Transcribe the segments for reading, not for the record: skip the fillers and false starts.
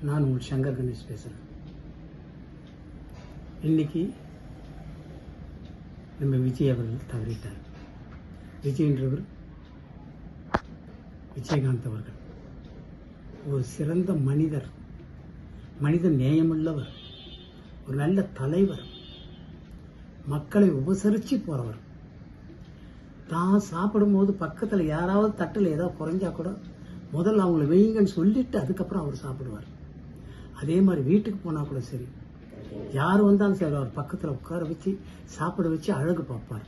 நான் உங்கள் சங்கர் கணேஷ் பேசுகிறேன். இன்னைக்கு நம்ம விஜய் அவர்கள் தவறிட்டார். விஜய்ன்றவர் விஜயகாந்த் அவர்கள் ஒரு சிறந்த மனிதர், மனித நேயமுள்ளவர், ஒரு நல்ல தலைவர், மக்களை உபசரித்து போகிறவர். தான் சாப்பிடும்போது பக்கத்தில் யாராவது தட்டில் ஏதாவது குறைஞ்சா கூட முதல்ல அவங்கள வெய்யுங்கன்னு சொல்லிட்டு அதுக்கப்புறம் அவர் சாப்பிடுவார். அதே மாதிரி வீட்டுக்கு போனால் கூட சரி, யார் வந்தாலும் சரி அவர் பக்கத்தில் உட்கார வச்சு சாப்பிட வச்சு அழகு பார்ப்பார்.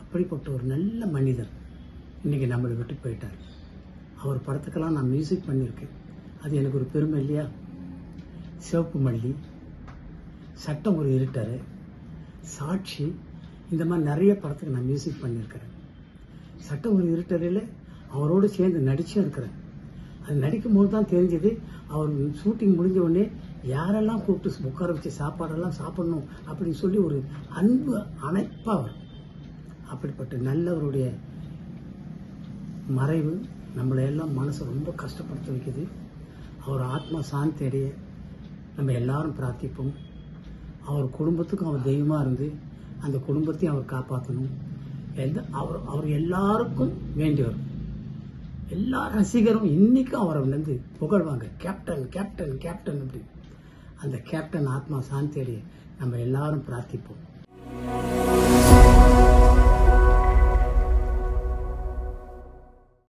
அப்படிப்பட்ட ஒரு நல்ல மனிதர் இன்றைக்கி நம்மளை விட்டு போயிட்டார். அவர் படத்துக்கெல்லாம் நான் மியூசிக் பண்ணியிருக்கேன். அது எனக்கு ஒரு பெருமை இல்லையா? சிவப்பு மல்லி, சட்டம் ஒரு இருட்டார், சாட்சி, இந்த மாதிரி நிறைய படத்துக்கு நான் மியூசிக் பண்ணியிருக்கிறேன். சட்டம் ஒரு இருட்டறையில் அவரோடு சேர்ந்து நடிச்சும் இருக்கிறேன். அது நடிக்கும்போது தான் தெரிஞ்சது, அவர் ஷூட்டிங் முடிஞ்ச உடனே யாரெல்லாம் கூப்பிட்டு உட்கார வச்சு சாப்பாடெல்லாம் சாப்பிடணும் அப்படின்னு சொல்லி ஒரு அன்பு அணைப்பாக வரும். அப்படிப்பட்ட நல்லவருடைய மறைவு நம்மளை எல்லாம் மனசை ரொம்ப கஷ்டப்படுத்த வைக்குது. அவர் ஆத்மா சாந்தி அடைய நம்ம எல்லாரும் பிரார்த்திப்போம். அவர் குடும்பத்துக்கும் அவர் தெய்வமாக இருந்து அந்த குடும்பத்தையும் அவர் காப்பாற்றணும். அவர் எல்லாருக்கும் வேண்டி வரும். எல்லா ரசிகரும் இன்னைக்கும் அவரை வந்து புகழ்வாங்க, கேப்டன் கேப்டன் கேப்டன் அப்படி. அந்த கேப்டன் ஆத்மா சாந்தி அடைய நம்ம எல்லாரும் பிரார்த்திப்போம்.